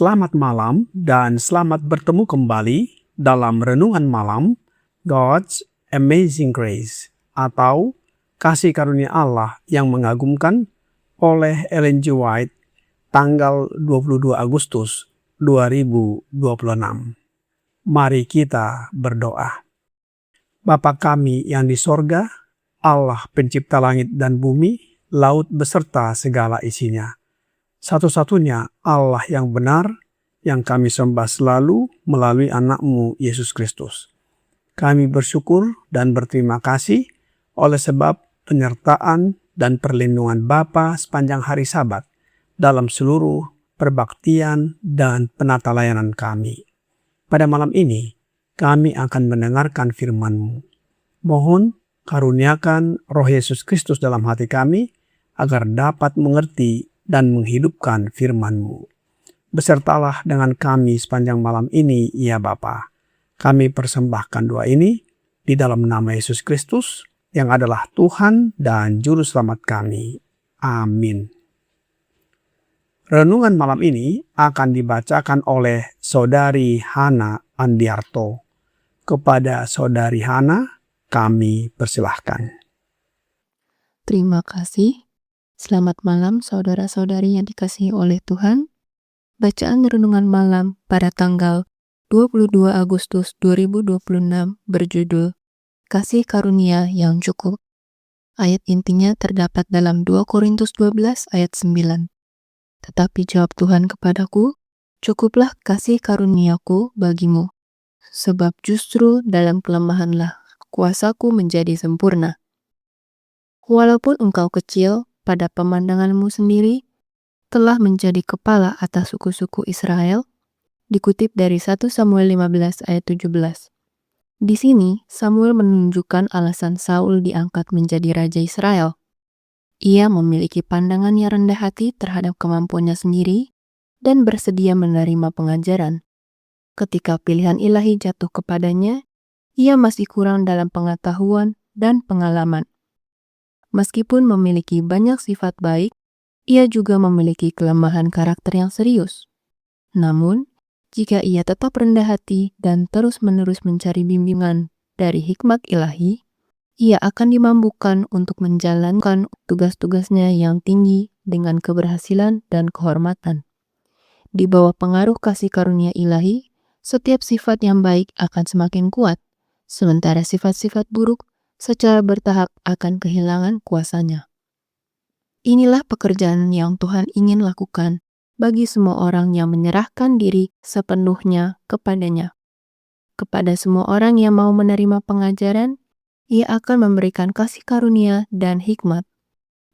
Selamat malam dan selamat bertemu kembali dalam Renungan Malam God's Amazing Grace atau Kasih Karunia Allah yang mengagumkan oleh Ellen G. White tanggal 22 Agustus 2026. Mari kita berdoa. Bapa kami yang di sorga, Allah pencipta langit dan bumi, laut beserta segala isinya. Satu-satunya Allah yang benar, yang kami sembah selalu melalui anak-Mu Yesus Kristus. Kami bersyukur dan berterima kasih oleh sebab penyertaan dan perlindungan Bapa sepanjang hari Sabat dalam seluruh perbaktian dan penata layanan kami. Pada malam ini, kami akan mendengarkan firman-Mu. Mohon karuniakan Roh Yesus Kristus dalam hati kami agar dapat mengerti dan menghidupkan firman-Mu. Besertalah dengan kami sepanjang malam ini, ya Bapa. Kami persembahkan doa ini di dalam nama Yesus Kristus yang adalah Tuhan dan Juru Selamat kami. Amin. Renungan malam ini akan dibacakan oleh Saudari Hana Andiarto. Kepada Saudari Hana, kami persilahkan. Terima kasih. Selamat malam saudara-saudari yang dikasihi oleh Tuhan. Bacaan renungan malam pada tanggal 22 Agustus 2026 berjudul Kasih Karunia yang Cukup. Ayat intinya terdapat dalam 2 Korintus 12 ayat 9. Tetapi jawab Tuhan kepadaku, cukuplah kasih karuniaku bagimu, sebab justru dalam kelemahanlah kuasaku menjadi sempurna. Walaupun engkau kecil pada pemandanganmu sendiri, telah menjadi kepala atas suku-suku Israel, dikutip dari 1 Samuel 15 ayat 17. Di sini, Samuel menunjukkan alasan Saul diangkat menjadi Raja Israel. Ia memiliki pandangan yang rendah hati terhadap kemampuannya sendiri dan bersedia menerima pengajaran. Ketika pilihan ilahi jatuh kepadanya, ia masih kurang dalam pengetahuan dan pengalaman. Meskipun memiliki banyak sifat baik, ia juga memiliki kelemahan karakter yang serius. Namun, jika ia tetap rendah hati dan terus-menerus mencari bimbingan dari hikmat ilahi, ia akan dimampukan untuk menjalankan tugas-tugasnya yang tinggi dengan keberhasilan dan kehormatan. Di bawah pengaruh kasih karunia ilahi, setiap sifat yang baik akan semakin kuat, sementara sifat-sifat buruk secara bertahap akan kehilangan kuasanya. Inilah pekerjaan yang Tuhan ingin lakukan bagi semua orang yang menyerahkan diri sepenuhnya kepadanya. Kepada semua orang yang mau menerima pengajaran, ia akan memberikan kasih karunia dan hikmat.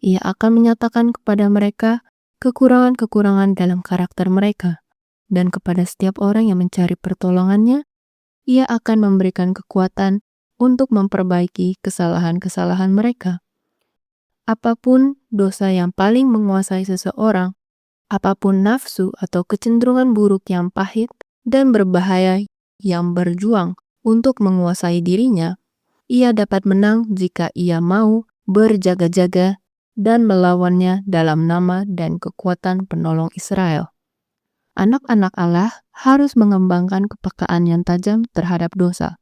Ia akan menyatakan kepada mereka kekurangan-kekurangan dalam karakter mereka, dan kepada setiap orang yang mencari pertolongannya, ia akan memberikan kekuatan untuk memperbaiki kesalahan-kesalahan mereka. Apapun dosa yang paling menguasai seseorang, apapun nafsu atau kecenderungan buruk yang pahit dan berbahaya yang berjuang untuk menguasai dirinya, ia dapat menang jika ia mau berjaga-jaga dan melawannya dalam nama dan kekuatan penolong Israel. Anak-anak Allah harus mengembangkan kepekaan yang tajam terhadap dosa.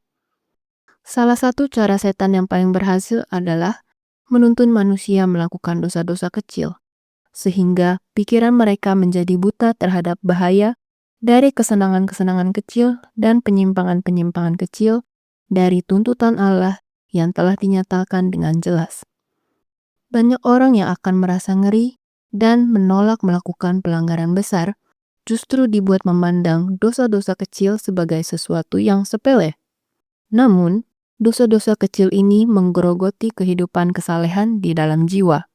Salah satu cara setan yang paling berhasil adalah menuntun manusia melakukan dosa-dosa kecil, sehingga pikiran mereka menjadi buta terhadap bahaya dari kesenangan-kesenangan kecil dan penyimpangan-penyimpangan kecil dari tuntutan Allah yang telah dinyatakan dengan jelas. Banyak orang yang akan merasa ngeri dan menolak melakukan pelanggaran besar, justru dibuat memandang dosa-dosa kecil sebagai sesuatu yang sepele. Namun, dosa-dosa kecil ini menggerogoti kehidupan kesalehan di dalam jiwa.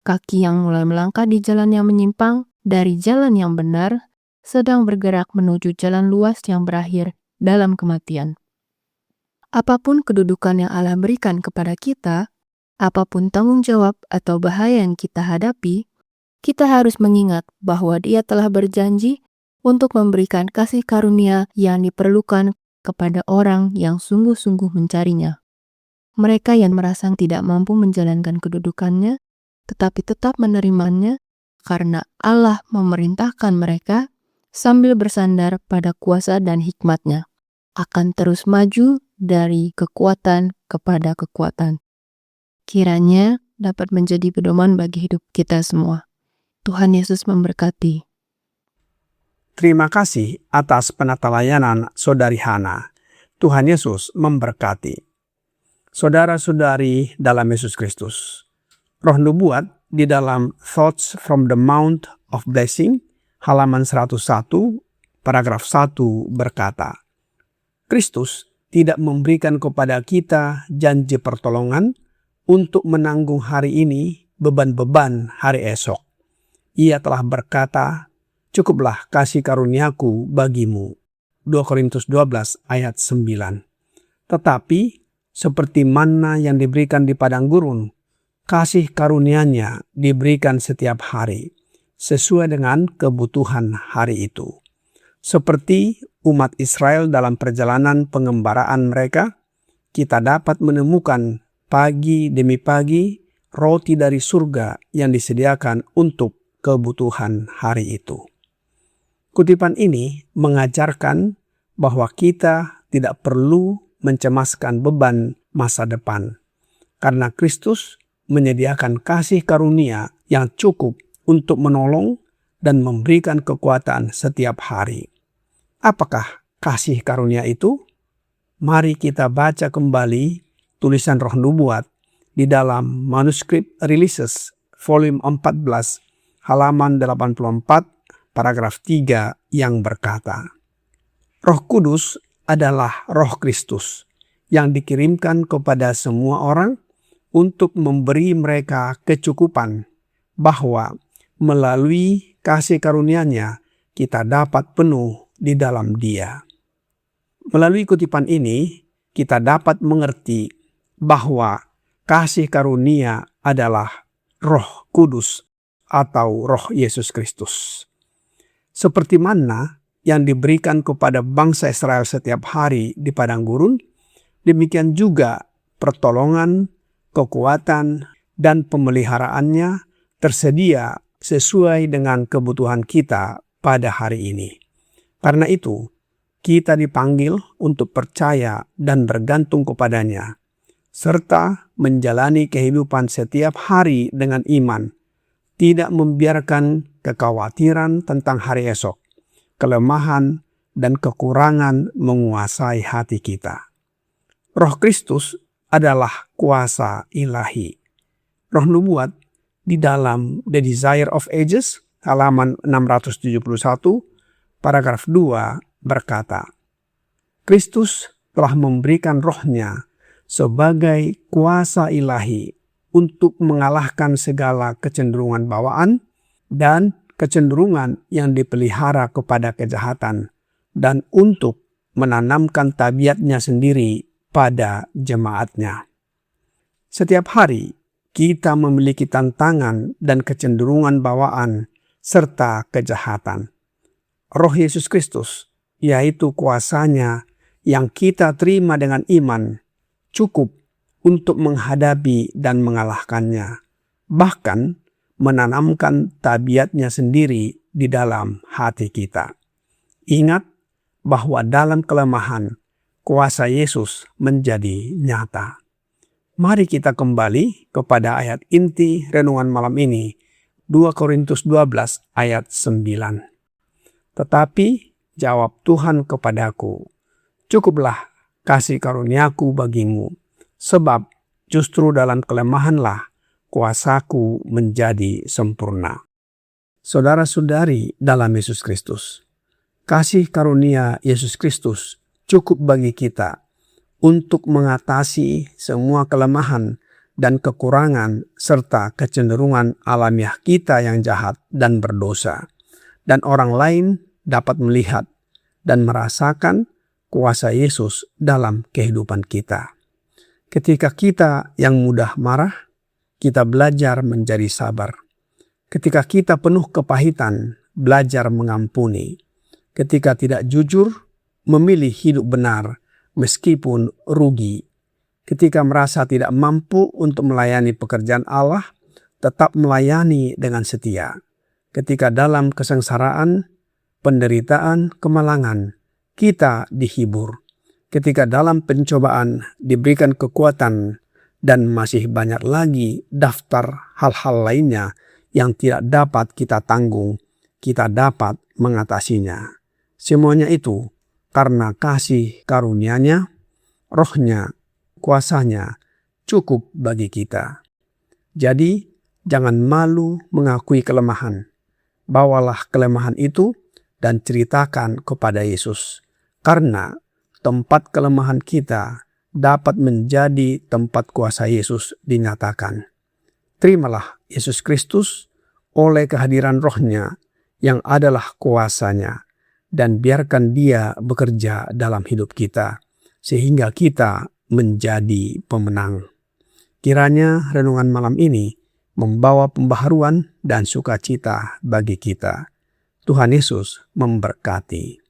Kaki yang mulai melangkah di jalan yang menyimpang dari jalan yang benar sedang bergerak menuju jalan luas yang berakhir dalam kematian. Apapun kedudukan yang Allah berikan kepada kita, apapun tanggung jawab atau bahaya yang kita hadapi, kita harus mengingat bahwa Dia telah berjanji untuk memberikan kasih karunia yang diperlukan kepada orang yang sungguh-sungguh mencarinya. Mereka yang merasa tidak mampu menjalankan kedudukannya, tetapi tetap menerimanya karena Allah memerintahkan mereka sambil bersandar pada kuasa dan hikmat-Nya, akan terus maju dari kekuatan kepada kekuatan. Kiranya dapat menjadi pedoman bagi hidup kita semua. Tuhan Yesus memberkati. Terima kasih atas penata layanan Saudari Hana. Tuhan Yesus memberkati. Saudara-saudari dalam Yesus Kristus, Roh Nubuat di dalam Thoughts from the Mount of Blessing, halaman 101, paragraf 1 berkata, Kristus tidak memberikan kepada kita janji pertolongan untuk menanggung hari ini beban-beban hari esok. Ia telah berkata, cukuplah kasih karuniaku bagimu. 2 Korintus 12 ayat 9. Tetapi, seperti manna yang diberikan di padang gurun, kasih karunia-Nya diberikan setiap hari, sesuai dengan kebutuhan hari itu. Seperti umat Israel dalam perjalanan pengembaraan mereka, kita dapat menemukan pagi demi pagi roti dari surga yang disediakan untuk kebutuhan hari itu. Kutipan ini mengajarkan bahwa kita tidak perlu mencemaskan beban masa depan, karena Kristus menyediakan kasih karunia yang cukup untuk menolong dan memberikan kekuatan setiap hari. Apakah kasih karunia itu? Mari kita baca kembali tulisan Roh Nubuat di dalam manuskrip Releases, volume 14, halaman 84, paragraf 3 yang berkata, Roh Kudus adalah Roh Kristus yang dikirimkan kepada semua orang untuk memberi mereka kecukupan bahwa melalui kasih karunia-Nya kita dapat penuh di dalam Dia. Melalui kutipan ini kita dapat mengerti bahwa kasih karunia adalah Roh Kudus atau Roh Yesus Kristus. Seperti manna yang diberikan kepada bangsa Israel setiap hari di padang gurun, demikian juga pertolongan, kekuatan, dan pemeliharaannya tersedia sesuai dengan kebutuhan kita pada hari ini. Karena itu, kita dipanggil untuk percaya dan bergantung kepadanya, serta menjalani kehidupan setiap hari dengan iman, tidak membiarkan kekhawatiran tentang hari esok, kelemahan, dan kekurangan menguasai hati kita. Roh Kristus adalah kuasa ilahi. Roh Nubuat di dalam The Desire of Ages, halaman 671, paragraf 2 berkata, Kristus telah memberikan roh-Nya sebagai kuasa ilahi untuk mengalahkan segala kecenderungan bawaan dan kecenderungan yang dipelihara kepada kejahatan, dan untuk menanamkan tabiatnya sendiri pada jemaatnya. Setiap hari kita memiliki tantangan dan kecenderungan bawaan serta kejahatan. Roh Yesus Kristus, yaitu kuasanya yang kita terima dengan iman, cukup untuk menghadapi dan mengalahkannya, bahkan menanamkan tabiatnya sendiri di dalam hati kita. Ingat bahwa dalam kelemahan, kuasa Yesus menjadi nyata. Mari kita kembali kepada ayat inti renungan malam ini, 2 Korintus 12 ayat 9. Tetapi jawab Tuhan kepadaku, cukuplah kasih karuniaku bagimu, sebab justru dalam kelemahanlah kuasaku menjadi sempurna. Saudara-saudari dalam Yesus Kristus, kasih karunia Yesus Kristus cukup bagi kita untuk mengatasi semua kelemahan dan kekurangan serta kecenderungan alamiah kita yang jahat dan berdosa. Dan orang lain dapat melihat dan merasakan kuasa Yesus dalam kehidupan kita. Ketika kita yang mudah marah, kita belajar menjadi sabar. Ketika kita penuh kepahitan, belajar mengampuni. Ketika tidak jujur, memilih hidup benar meskipun rugi. Ketika merasa tidak mampu untuk melayani pekerjaan Allah, tetap melayani dengan setia. Ketika dalam kesengsaraan, penderitaan, kemalangan, kita dihibur. Ketika dalam pencobaan diberikan kekuatan, dan masih banyak lagi daftar hal-hal lainnya yang tidak dapat kita tanggung, kita dapat mengatasinya. Semuanya itu karena kasih karunia-Nya, Roh-Nya, kuasanya cukup bagi kita. Jadi, jangan malu mengakui kelemahan. Bawalah kelemahan itu dan ceritakan kepada Yesus. Karena tempat kelemahan kita dapat menjadi tempat kuasa Yesus dinyatakan. Terimalah Yesus Kristus oleh kehadiran Roh-Nya yang adalah kuasanya, dan biarkan Dia bekerja dalam hidup kita, sehingga kita menjadi pemenang. Kiranya renungan malam ini membawa pembaharuan dan sukacita bagi kita. Tuhan Yesus memberkati.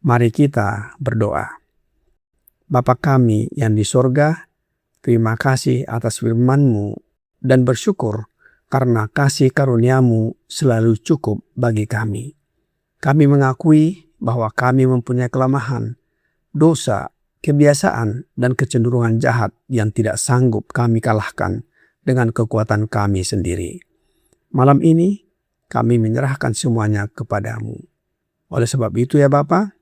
Mari kita berdoa. Bapa kami yang di sorga, terima kasih atas firman-Mu dan bersyukur karena kasih karunia-Mu selalu cukup bagi kami. Kami mengakui bahwa kami mempunyai kelemahan, dosa, kebiasaan, dan kecenderungan jahat yang tidak sanggup kami kalahkan dengan kekuatan kami sendiri. Malam ini kami menyerahkan semuanya kepadamu. Oleh sebab itu ya Bapa,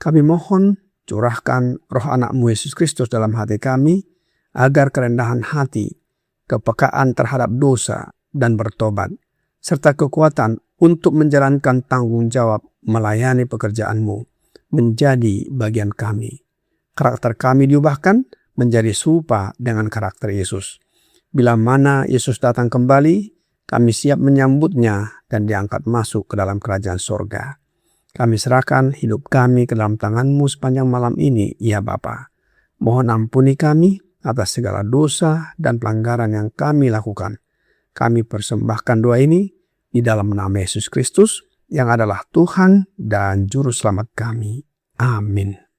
kami mohon curahkan Roh Anak-Mu Yesus Kristus dalam hati kami, agar kerendahan hati, kepekaan terhadap dosa, dan bertobat, serta kekuatan untuk menjalankan tanggung jawab melayani pekerjaan-Mu menjadi bagian kami. Karakter kami diubahkan menjadi serupa dengan karakter Yesus. Bila mana Yesus datang kembali, kami siap menyambutnya dan diangkat masuk ke dalam kerajaan sorga. Kami serahkan hidup kami ke dalam tangan-Mu sepanjang malam ini, ya Bapa. Mohon ampuni kami atas segala dosa dan pelanggaran yang kami lakukan. Kami persembahkan doa ini di dalam nama Yesus Kristus, yang adalah Tuhan dan Juru Selamat kami. Amin.